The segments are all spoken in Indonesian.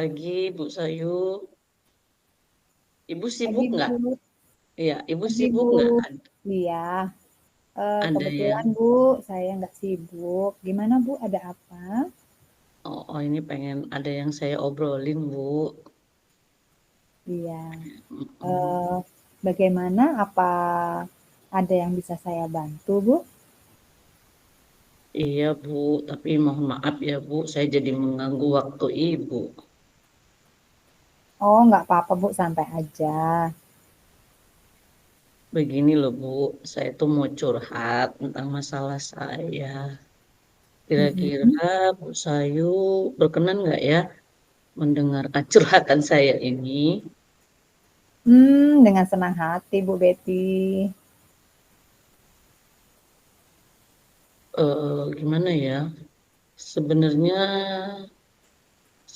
pagi, Bu Sayu. Ibu Pagi sibuk nggak? Bu, Iya, Ibu pagi sibuk Bu. nggak? Iya, Ada kebetulan yang, Bu, saya nggak sibuk. Gimana Bu, ada apa? ini pengen ada yang saya obrolin, Bu. Iya, Mm-mm. eh, bagaimana? Apa ada yang bisa saya bantu Bu? Iya, Bu, tapi mohon maaf ya, Bu, saya jadi mengganggu waktu Ibu. Oh, nggak apa-apa Bu, santai aja. Begini loh, Bu, saya tuh mau curhat tentang masalah saya. Mm-mm. Kira-kira Bu Sayu berkenan nggak ya mendengarkan curhatan saya ini? Dengan senang hati Bu Betty. Gimana ya? Sebenarnya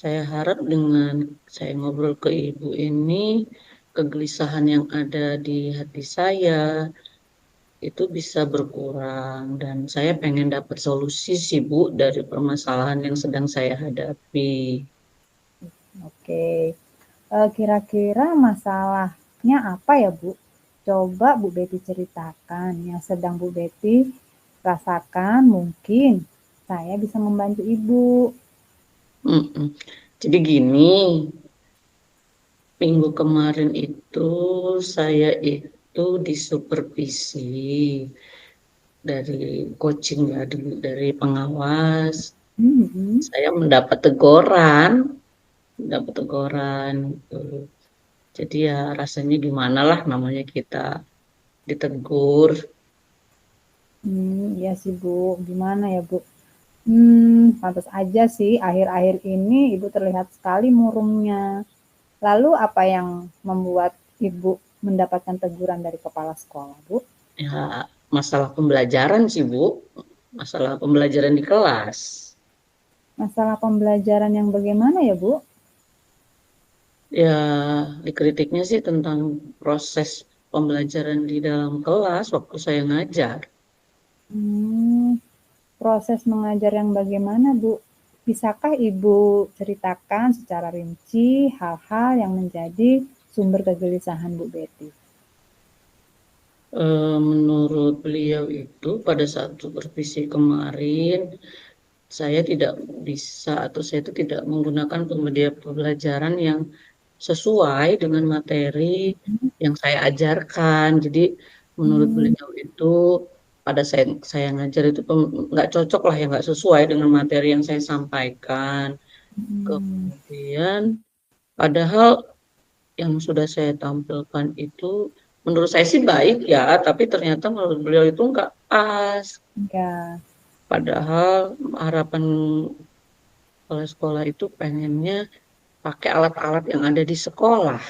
saya harap dengan saya ngobrol ke ibu ini, kegelisahan yang ada di hati saya itu bisa berkurang dan saya pengen dapat solusi sih Bu dari permasalahan yang sedang saya hadapi. Oke, kira-kira masalahnya apa ya Bu? Coba Bu Betty ceritakan yang sedang Bu Betty rasakan, mungkin saya bisa membantu Ibu. Mm-mm. Jadi gini, minggu kemarin itu saya itu disupervisi dari coaching ya, dari pengawas. Mhm. Saya mendapat teguran gitu. Jadi ya rasanya gimana lah namanya kita ditegur. Iya sih Bu, gimana ya Bu? Pantas aja sih akhir-akhir ini Ibu terlihat sekali murungnya. Lalu apa yang membuat Ibu mendapatkan teguran dari kepala sekolah, Bu? Ya masalah pembelajaran sih Bu, masalah pembelajaran di kelas. Masalah pembelajaran yang bagaimana ya, Bu? Ya dikritiknya sih tentang proses pembelajaran di dalam kelas waktu saya ngajar. Hmm, Proses mengajar yang bagaimana, Bu? Bisakah Ibu ceritakan secara rinci hal-hal yang menjadi sumber kegelisahan Bu Betty? Menurut beliau itu pada saat supervisi kemarin saya tidak bisa atau saya itu tidak menggunakan media pembelajaran yang sesuai dengan materi yang saya ajarkan. Jadi menurut Hmm, beliau itu pada saya ngajar itu nggak cocok lah ya nggak sesuai dengan materi yang saya sampaikan. hmm, Kemudian padahal yang sudah saya tampilkan itu menurut saya sih baik ya, tapi ternyata menurut beliau itu nggak pas. ya. Padahal harapan kepala sekolah itu pengennya pakai alat-alat yang ada di sekolah.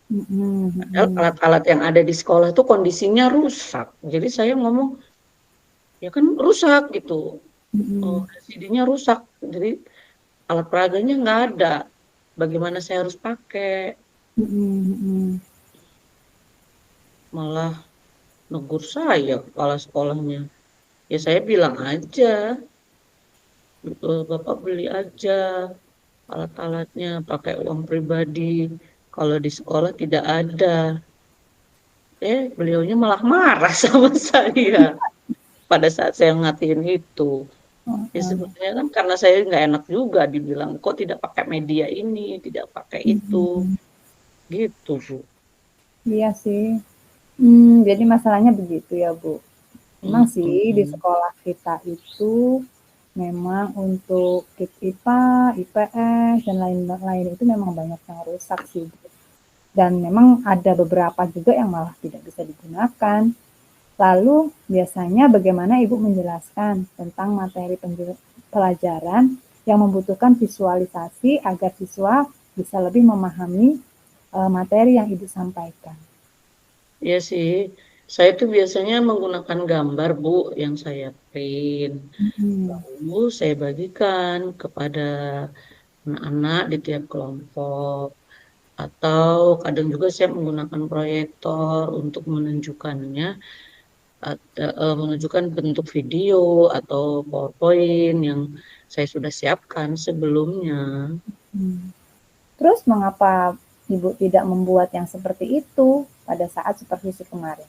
Hmm, Padahal hmm, alat-alat yang ada di sekolah itu kondisinya rusak. Jadi saya ngomong, ya kan rusak gitu. Oh, hmm, LCD-nya rusak. Jadi alat peraganya nggak ada. Bagaimana saya harus pakai? hmm, hmm. Malah negur saya kepala sekolahnya. Ya saya bilang aja, Bapak beli aja alat-alatnya pakai uang pribadi. Kalau di sekolah tidak ada. Beliaunya malah marah sama saya pada saat saya ngatain itu. Oh, Ya oh. sebenarnya kan karena saya nggak enak juga dibilang kok tidak pakai media ini, tidak pakai itu, Hmm, gitu Bu. iya sih. Jadi masalahnya begitu ya, Bu. Memang sih di Mm-mm. sekolah kita itu memang untuk KIP IPA, IPS, dan lain-lain itu memang banyak yang rusak sih. Dan memang ada beberapa juga yang malah tidak bisa digunakan. Lalu biasanya bagaimana Ibu menjelaskan tentang materi pelajaran yang membutuhkan visualisasi agar siswa bisa lebih memahami materi yang Ibu sampaikan. Ya sih, saya tuh biasanya menggunakan gambar Bu yang saya print, Hmm. lalu saya bagikan kepada anak-anak di tiap kelompok. Atau kadang juga saya menggunakan proyektor untuk menunjukkannya, menunjukkan bentuk video atau PowerPoint yang saya sudah siapkan sebelumnya. Hmm. Terus mengapa Ibu tidak membuat yang seperti itu pada saat supervisi kemarin?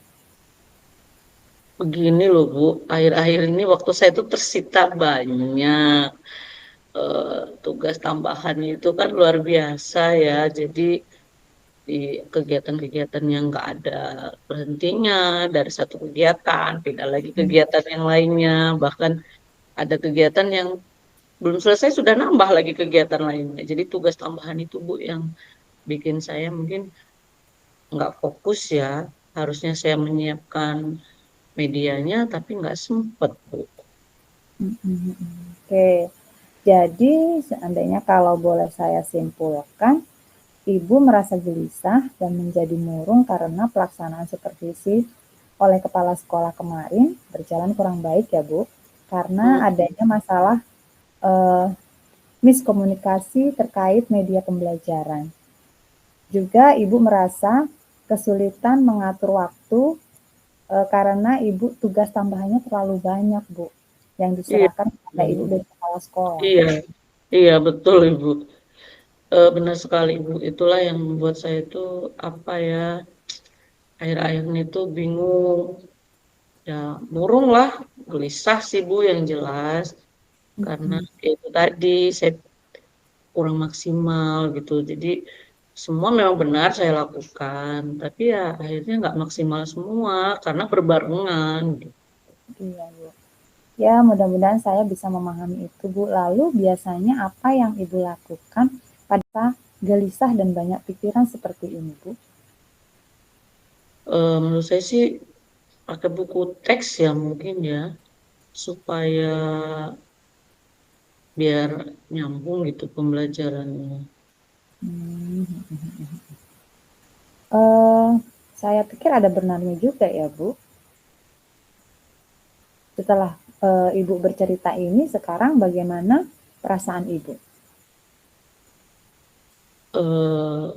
Begini loh Bu, akhir-akhir ini waktu saya itu tersita banyak tugas tambahan itu kan luar biasa ya. Jadi di kegiatan-kegiatan yang nggak ada berhentinya dari satu kegiatan, pindah lagi kegiatan yang lainnya, bahkan ada kegiatan yang belum selesai sudah nambah lagi kegiatan lainnya. Jadi tugas tambahan itu Bu yang bikin saya mungkin nggak fokus ya. Harusnya saya menyiapkan medianya, tapi nggak sempet Bu. Oke, jadi seandainya kalau boleh saya simpulkan, Ibu merasa gelisah dan menjadi murung karena pelaksanaan supervisi oleh kepala sekolah kemarin berjalan kurang baik ya Bu, karena Hmm, adanya masalah eh, miskomunikasi terkait media pembelajaran. Juga Ibu merasa kesulitan mengatur waktu karena Ibu tugas tambahannya terlalu banyak Bu, yang iya, diserahkan kepada Ibu Bu. dari kepala sekolah. Iya, iya betul Ibu. Benar sekali Ibu. Itulah yang membuat saya itu apa ya, akhir-akhir ini tuh bingung. Ya, murung lah, gelisah sih Bu yang jelas. Karena ya itu tadi saya kurang maksimal gitu. Jadi semua memang benar saya lakukan, tapi ya akhirnya nggak maksimal semua karena berbarengan. Gitu. Iya Bu. Ya, mudah-mudahan saya bisa memahami itu, Bu. Lalu biasanya apa yang Ibu lakukan pada gelisah dan banyak pikiran seperti ini, Bu? Menurut saya sih pakai buku teks ya mungkin ya, supaya biar nyambung gitu pembelajarannya. Hmm. Eh, saya pikir ada benarnya juga ya, Bu. Setelah Ibu bercerita ini, sekarang bagaimana perasaan Ibu? Eh,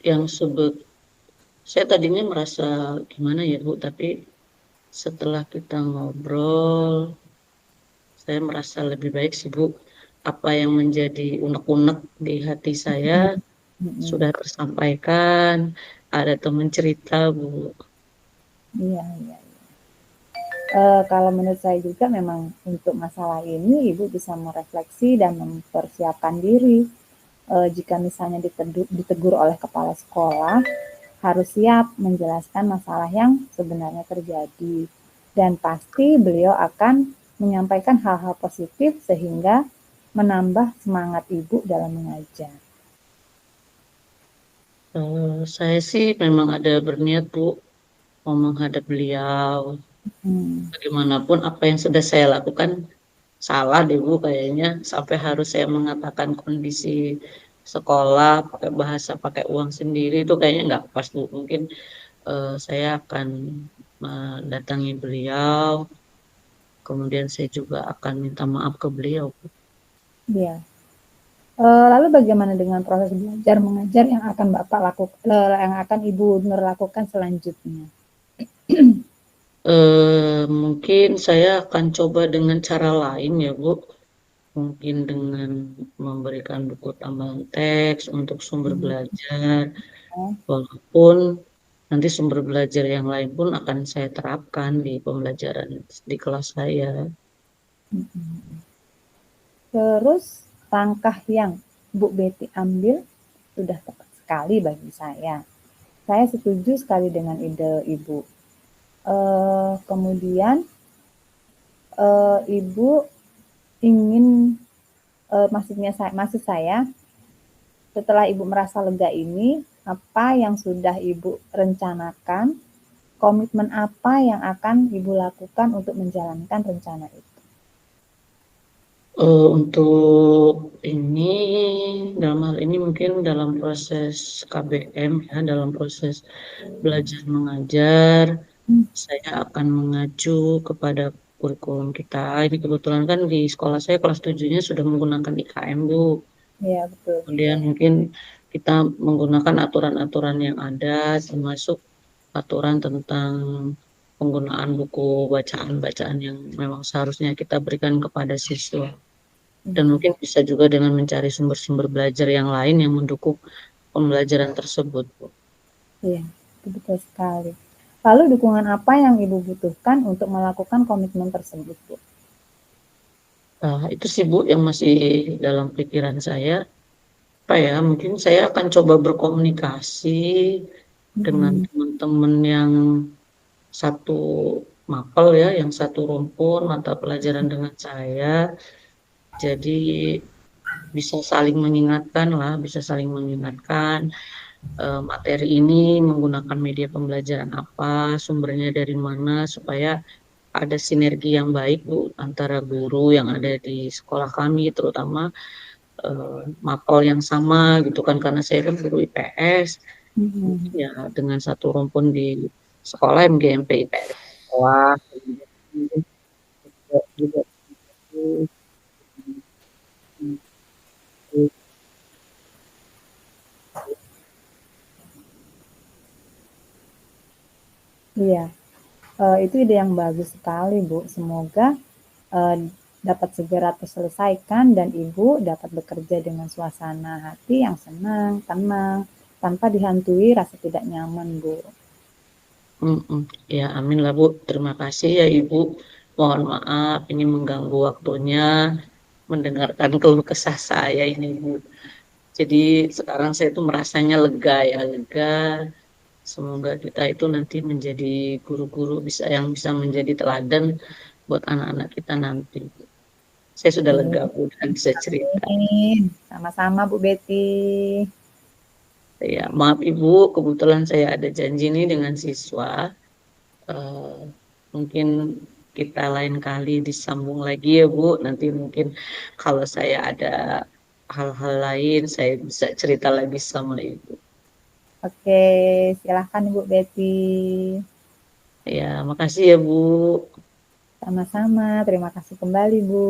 yang sebut saya tadinya merasa gimana ya Bu, tapi setelah kita ngobrol, saya merasa lebih baik sih Bu. Apa yang menjadi unek-unek di hati saya Hmm. sudah tersampaikan. Ada teman cerita Bu. Iya, iya. Kalau menurut saya juga memang untuk masalah ini Ibu bisa merefleksi dan mempersiapkan diri. Jika misalnya ditegur oleh kepala sekolah, harus siap menjelaskan masalah yang sebenarnya terjadi. Dan pasti beliau akan menyampaikan hal-hal positif sehingga menambah semangat Ibu dalam mengajar. Saya sih memang ada berniat Bu mau menghadap beliau. Hmm, Bagaimanapun apa yang sudah saya lakukan salah deh Bu kayaknya sampai harus saya mengatakan kondisi sekolah pakai bahasa pakai uang sendiri itu kayaknya nggak pas Bu. Mungkin saya akan mendatangi beliau, kemudian saya juga akan minta maaf ke beliau. ya. Lalu bagaimana dengan proses belajar mengajar yang akan Bapak lakukan, yang akan Ibu Nur lakukan selanjutnya? Mungkin saya akan coba dengan cara lain ya Bu. Mungkin dengan memberikan buku tambahan teks untuk sumber Hmm, belajar, walaupun nanti sumber belajar yang lain pun akan saya terapkan di pembelajaran di kelas saya. Terus langkah yang Bu Betty ambil sudah tepat sekali bagi saya. Saya setuju sekali dengan ide Ibu. Kemudian Ibu ingin maksud saya setelah Ibu merasa lega ini apa yang sudah Ibu rencanakan, komitmen apa yang akan Ibu lakukan untuk menjalankan rencana itu? Untuk ini, dalam hal ini mungkin dalam proses KBM ya, dalam proses belajar mengajar, saya akan mengacu kepada kurikulum kita. Ini kebetulan kan di sekolah saya kelas 7-nya sudah menggunakan IKM, Bu. Ya betul. Kemudian mungkin kita menggunakan aturan-aturan yang ada, termasuk aturan tentang penggunaan buku bacaan-bacaan yang memang seharusnya kita berikan kepada siswa. Dan mungkin bisa juga dengan mencari sumber-sumber belajar yang lain yang mendukung pembelajaran tersebut, Bu. Iya, itu betul sekali. Lalu dukungan apa yang Ibu butuhkan untuk melakukan komitmen tersebut, Bu? Itu sih Bu yang masih dalam pikiran saya. Apa ya, mungkin saya akan coba berkomunikasi dengan Mhm, teman-teman yang satu mapel ya, yang satu rumpun mata pelajaran dengan saya. Jadi bisa saling mengingatkan lah, bisa saling mengingatkan materi ini menggunakan media pembelajaran apa, sumbernya dari mana, supaya ada sinergi yang baik Bu antara guru yang ada di sekolah kami, terutama mapel yang sama gitu kan, karena saya kan guru IPS, mhm. ya dengan satu rumpun di sekolah MGMP IPS sekolah, kemudian juga Iya, itu ide yang bagus sekali, Bu. Semoga, eee, dapat segera terselesaikan dan Ibu dapat bekerja dengan suasana hati yang senang, tenang, tanpa dihantui rasa tidak nyaman, Bu. mm-mm. Ya, amin lah Bu. Terima kasih ya Ibu. Mohon maaf ini mengganggu waktunya mendengarkan keluh kesah saya ini Bu. Jadi sekarang saya tuh merasanya lega ya, lega. Semoga kita itu nanti menjadi guru-guru yang bisa menjadi teladan buat anak-anak kita nanti. Saya sudah lega Amin. Bu dan bisa cerita. Amin. Sama-sama, Bu Betty. Ya, maaf Ibu, kebetulan saya ada janji nih dengan siswa. Eh, Mungkin kita lain kali disambung lagi ya Bu. Nanti mungkin kalau saya ada hal-hal lain, saya bisa cerita lagi sama Ibu. Oke, silahkan Bu Betty. Ya, makasih ya Bu. Sama-sama, terima kasih kembali Bu.